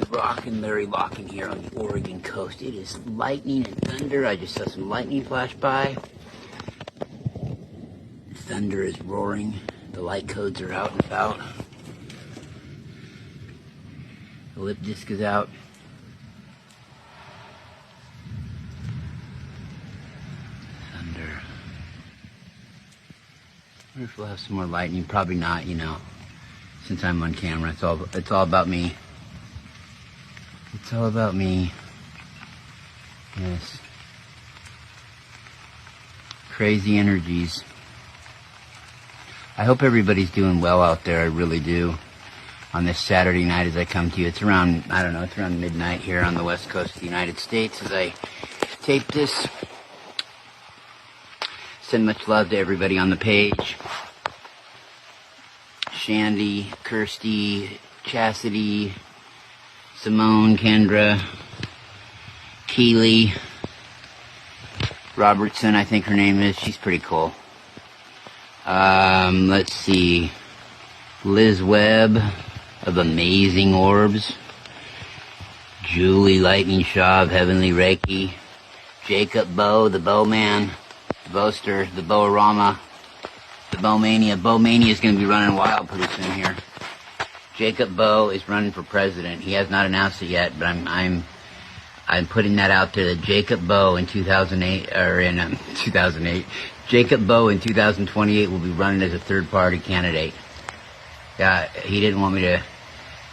Rockin' Larry Locking here on the Oregon coast. It is lightning and thunder. I just saw some lightning flash by. Thunder is roaring. The light codes are out and about. The lip disc is out. Thunder. I wonder if we'll have some more lightning. Probably not, you know. Since I'm on camera, it's all about me. It's all about me. Yes. Crazy energies. I hope everybody's doing well out there. I really do. On this Saturday night as I come to you. It's around, I don't know, it's around midnight here on the west coast of the United States as I tape this. Send much love to everybody on the page. Shandy, Kirsty, Chastity, Simone, Kendra, Keely, Robertson, I think her name is. She's pretty cool. Let's see. Liz Webb of Amazing Orbs. Julie Lightning Shaw of Heavenly Reiki. Jacob Bow, the Bowman. The Boaster, the Bowarama. The Bowmania. Bowmania is going to be running wild pretty soon here. Jacob Bow is running for president. He has not announced it yet, but I'm putting that out there that Jacob Bow in 2008 or in 2008. Jacob Bow in 2028 will be running as a third-party candidate. Yeah, he didn't want me to.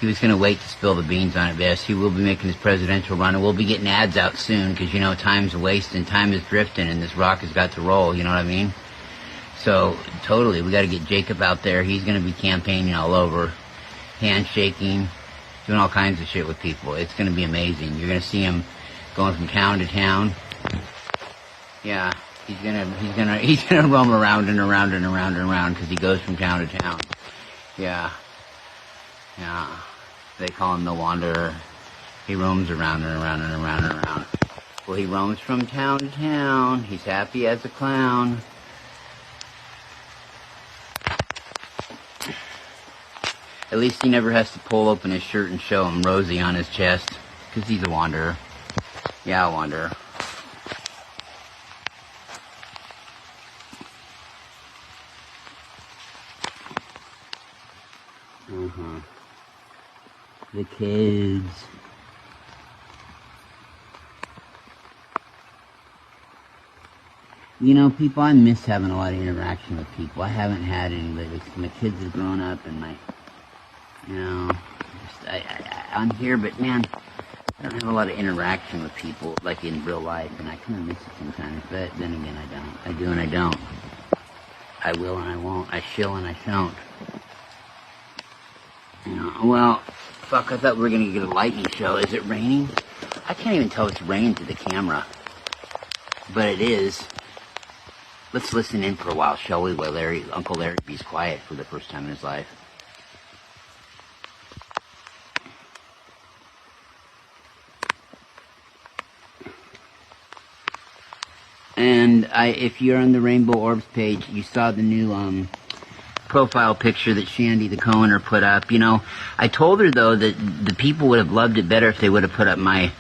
He was going to wait to spill the beans on it. Yes, he will be making his presidential run, and we'll be getting ads out soon because you know time's wasting, time is drifting, and this rock has got to roll. You know what I mean? So totally, we got to get Jacob out there. He's going to be campaigning all over, handshaking, doing all kinds of shit with people. It's going to be amazing. You're going to see him going from town to town. Yeah, he's gonna roam around and around and around and around because he goes from town to town. Yeah. They call him the Wanderer. He roams around and around and around and around. Well, he roams from town to town. He's happy as a clown. At least he never has to pull open his shirt and show him Rosie on his chest. Because he's a wanderer. Yeah, a wanderer. The kids. You know, people, I miss having a lot of interaction with people. I haven't had any lately. My kids have grown up and I'm here, but man, I don't have a lot of interaction with people, like in real life, and I kind of miss it sometimes, but then again, I don't. I do and I don't. I will and I won't. I shill and I shan't. You know, well, fuck, I thought we were going to get a lightning show. Is it raining? I can't even tell it's raining to the camera. But it is. Let's listen in for a while, shall we, while Uncle Larry be's quiet for the first time in his life. And if you're on the Rainbow Orbs page, you saw the new profile picture that Shandy the Cohener put up. You know, I told her though that the people would have loved it better if they would have put up my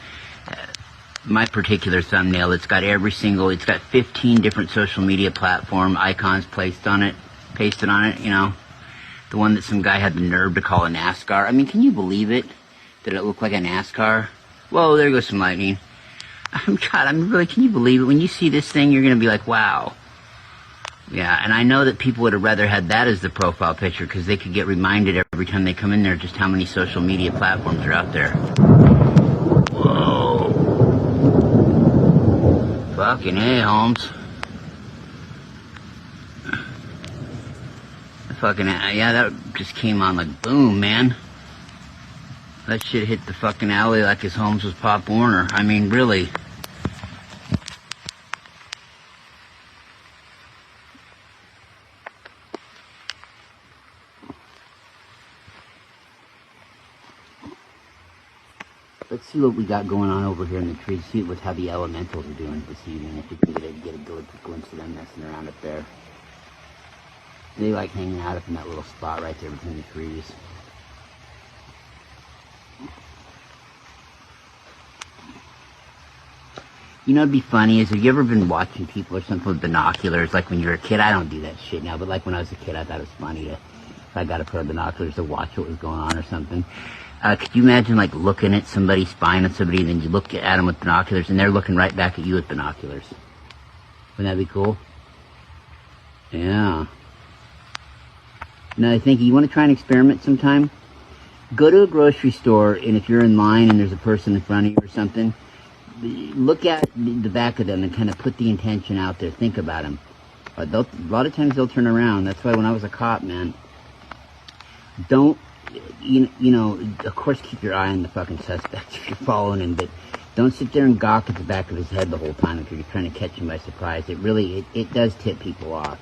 particular thumbnail. It's got it's got 15 different social media platform icons pasted on it, you know. The one that some guy had the nerve to call a NASCAR. I mean, can you believe it? Did it look like a NASCAR? Whoa, there goes some lightning. Really, can you believe it? When you see this thing, you're going to be like, wow. Yeah, and I know that people would have rather had that as the profile picture because they could get reminded every time they come in there just how many social media platforms are out there. Whoa. Fucking A, Holmes. Yeah, that just came on like boom, man. That shit hit the fucking alley like his Holmes was Pop Warner. I mean, really. Let's see what we got going on over here in the trees. See how the elementals are doing this evening. If we can get a good glimpse of them messing around up there. They like hanging out up in that little spot right there between the trees. You know, it'd be funny is, have you ever been watching people or something with binoculars? Like when you were a kid, I don't do that shit now, but like when I was a kid, I thought it was funny to, if I got a pair of binoculars to watch what was going on or something. Could you imagine like looking at somebody, spying on somebody, and then you look at them with binoculars, and they're looking right back at you with binoculars? Wouldn't that be cool? Yeah. Now I think you want to try an experiment sometime? Go to a grocery store, and if you're in line and there's a person in front of you or something, look at the back of them and kind of put the intention out there. Think about them. A lot of times they'll turn around. That's why when I was a cop, man, don't, you know, of course keep your eye on the fucking suspect if you're following him, but don't sit there and gawk at the back of his head the whole time if you're trying to catch him by surprise. It really, it does tip people off.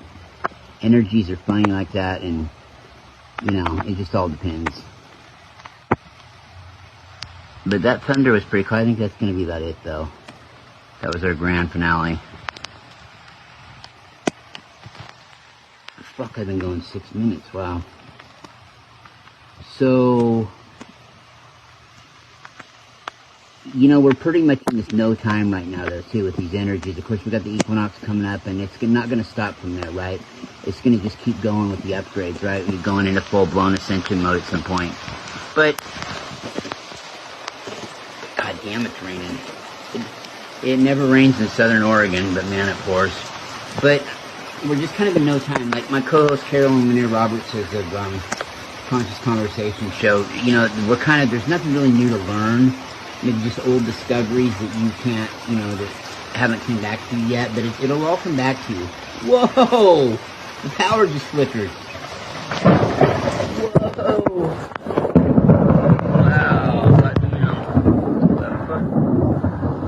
Energies are funny like that, and, you know, it just all depends. But that thunder was pretty cool. I think that's going to be about it, though. That was our grand finale. Fuck, I've been going 6 minutes. Wow. So, you know, we're pretty much in this no time right now, though, too, with these energies. Of course, we got the equinox coming up, and it's not going to stop from there, right? It's going to just keep going with the upgrades, right? We're going into full-blown ascension mode at some point. But God damn, it's raining. It never rains in southern Oregon, but man, it pours. But we're just kind of in no time. Like my co-host Carolyn Munir Roberts says of Conscious Conversation show, you know, we're kind of, there's nothing really new to learn. Maybe just old discoveries that you can't, you know, that haven't come back to you yet, but it'll all come back to you. Whoa! The power just flickered.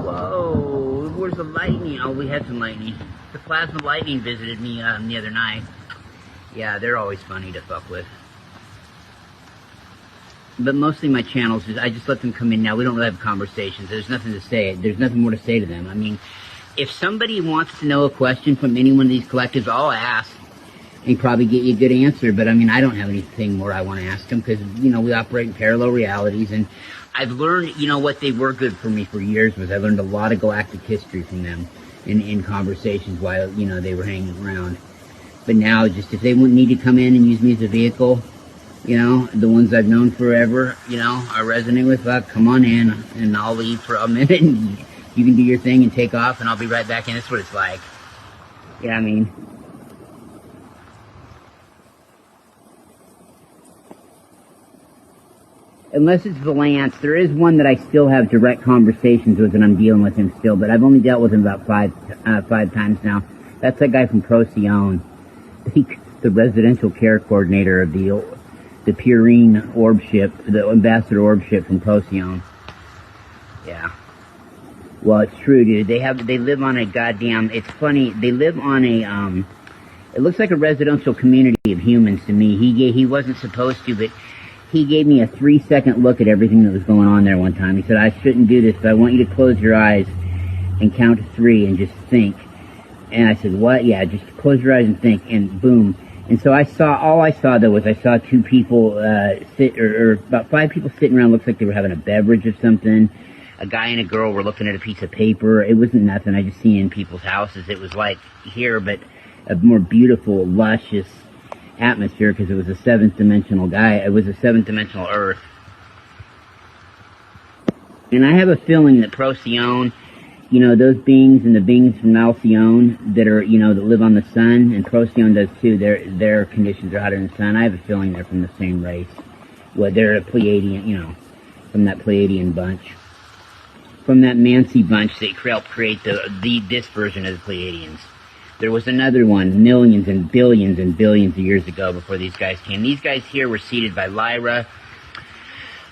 Whoa! Where's the lightning? Oh, we had some lightning. The plasma lightning visited me the other night. Yeah, they're always funny to fuck with. But mostly my channels, I just let them come in now. We don't really have conversations. There's nothing to say. There's nothing more to say to them. I mean, if somebody wants to know a question from any one of these collectives, I'll ask and probably get you a good answer. But I mean, I don't have anything more I want to ask them because, you know, we operate in parallel realities, and I've learned, you know, what they were good for me for years was I learned a lot of galactic history from them in conversations while, you know, they were hanging around. But now, just if they wouldn't need to come in and use me as a vehicle, you know, the ones I've known forever, you know, I resonate with, come on in, and I'll leave for a minute, and you can do your thing and take off, and I'll be right back in. That's what it's like. Yeah, I mean, unless it's Valance, there is one that I still have direct conversations with, and I'm dealing with him still, but I've only dealt with him about five times now. That's that guy from Procyon, the residential care coordinator of the Purine orb ship, the Ambassador orb ship from Procyon. Yeah. Well, it's true, dude. They live on a goddamn, it's funny, they live on a, it looks like a residential community of humans to me. He wasn't supposed to, but he gave me a 3-second look at everything that was going on there one time. He said, I shouldn't do this, but I want you to close your eyes and count to 3 and just think. And I said, what? Yeah, just close your eyes and think, and boom. And so all I saw though was I saw 2 people or about 5 people sitting around. Looks like they were having a beverage or something. A guy and a girl were looking at a piece of paper. It wasn't nothing. I just seen in people's houses. It was like here, but a more beautiful, luscious atmosphere because it was a 7th dimensional guy. It was a 7th dimensional Earth. And I have a feeling that Procyon, you know, those beings and the beings from Alcyone that are, you know, that live on the sun, and Procyon does too, their conditions are hotter than the sun. I have a feeling they're from the same race. Well, they're a Pleiadian, you know, from that Pleiadian bunch. From that Mancy bunch, they helped create this version of the Pleiadians. There was another one millions and billions of years ago before these guys came. These guys here were seeded by Lyra.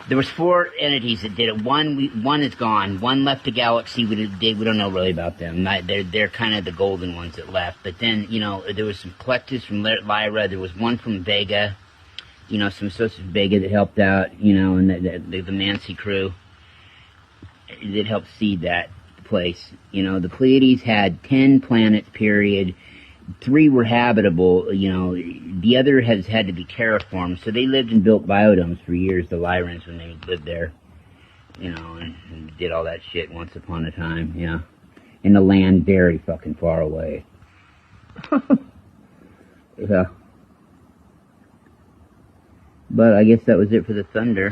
There was 4 entities that did it. One is gone. One left the galaxy. We don't know really about them. They're kind of the golden ones that left. But then, you know, there was some collectives from Lyra. There was one from Vega. You know, some associates of Vega that helped out, you know, and the Mancy crew that helped seed that place. You know, the Pleiades had 10 planets, period. 3 were habitable, you know, the other has had to be terraformed, so they lived and built biodomes for years, the Lyrans, when they lived there, you know, and did all that shit once upon a time, yeah. and the land very fucking far away. Yeah. But I guess that was it for the Thunder.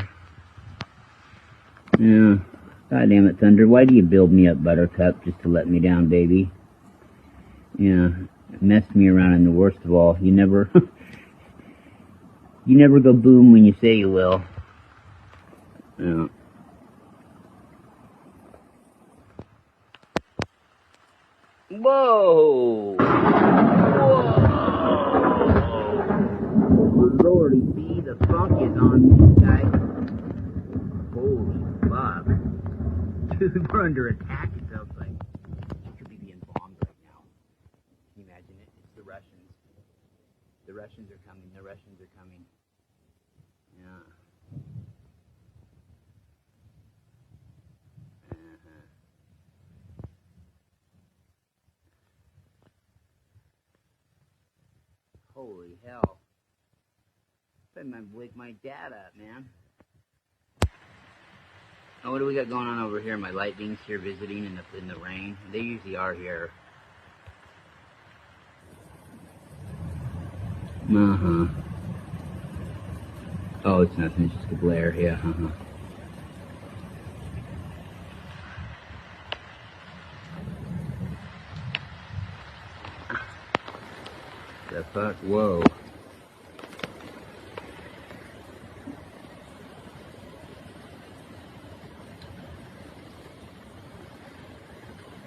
Yeah. God damn it, Thunder. Why do you build me up, Buttercup, just to let me down, baby? Yeah. Messed me around, and the worst of all, you never... you never go boom when you say you will. Yeah. Whoa! Whoa! Lordy B, the funk is on me, guys. Holy fuck. Dude, we're under attack, it sounds like. We could be being bombed right now. Can you imagine it? It's the Russians. The Russians are coming. The Russians are coming. Yeah. Holy hell. I might wake my dad up, man. Oh, what do we got going on over here? My lightning's here visiting in the rain. They usually are here. Uh-huh. Oh, it's nothing. It's just a glare. Yeah, uh-huh. The fuck? Whoa.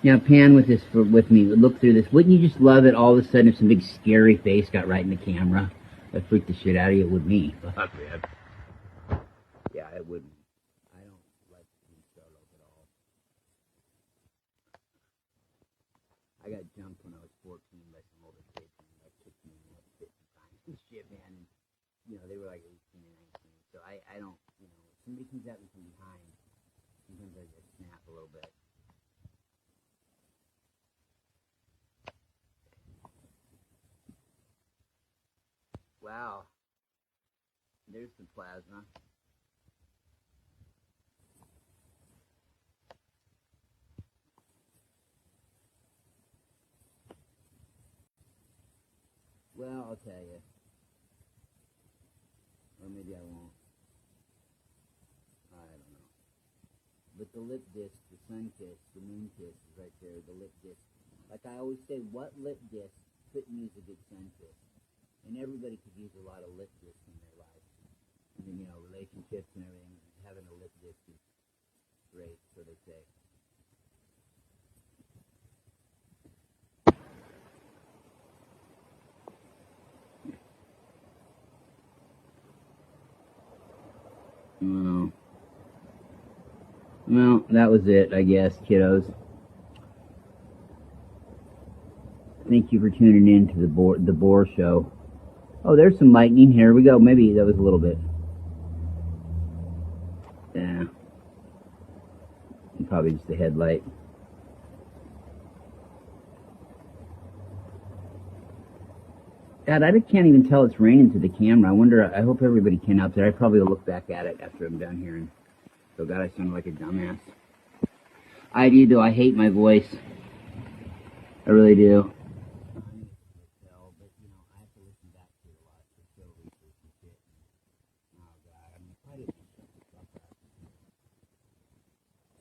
Now pan with this with me. Look through this. Wouldn't you just love it all of a sudden if some big scary face got right in the camera? That freaked the shit out of you. It would me. Fuck, man. Yeah, it would. I don't like being startled at all. I got jumped when I was 14 by some older kids and like kicked me like 50 times and shit, man. And, you know, they were like 18 and 19. So I don't, you know, if somebody comes at me from behind, sometimes I just snap a little bit. Wow. There's some plasma. Well, I'll tell you. Or maybe I won't. I don't know. But the lip disc, the sun kiss, the moon kiss is right there, the lip disc. Like I always say, what lip disc couldn't use a good sun kiss? And everybody could use a lot of lip disc in their lives. I mean, you know, relationships and everything. Having a lip disc is great, so they say. Well, that was it, I guess, kiddos. Thank you for tuning in to the Boar Show. Oh, there's some lightning. Here we go. Maybe that was a little bit. Yeah. Probably just the headlight. God, I can't even tell it's raining to the camera. I wonder, I hope everybody can out there. I probably will look back at it after I'm done here. And so, God, I sound like a dumbass. I do, though. I hate my voice. I really do.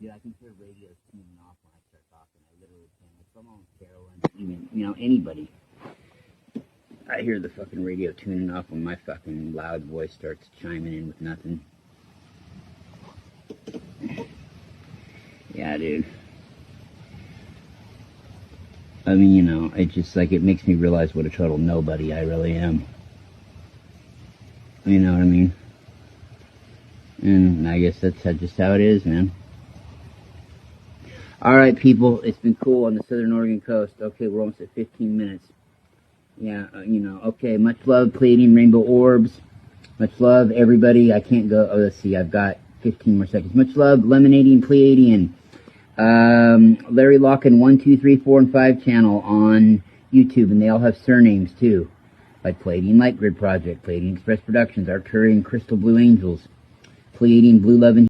Dude, I can hear radios tuning off when I start talking. I literally can. Like, if I'm on Carolyn, even, you know, anybody. I hear the fucking radio tuning off when my fucking loud voice starts chiming in with nothing. Yeah, dude. I mean, you know, it just, like, it makes me realize what a total nobody I really am. You know what I mean? And I guess that's just how it is, man. Alright, people, it's been cool on the Southern Oregon coast. Okay, we're almost at 15 minutes. Yeah, you know, okay, much love, Pleiadian Rainbow Orbs. Much love, everybody. I can't go, oh, let's see, I've got 15 more seconds. Much love, Lemonadian Pleiadian. Larry Locken 1, 2, 3, 4, and 5 channel on YouTube, and they all have surnames, too. Like Pleiadian Light Grid Project, Pleiadian Express Productions, Arcturian Crystal Blue Angels, Pleiadian Blue Love and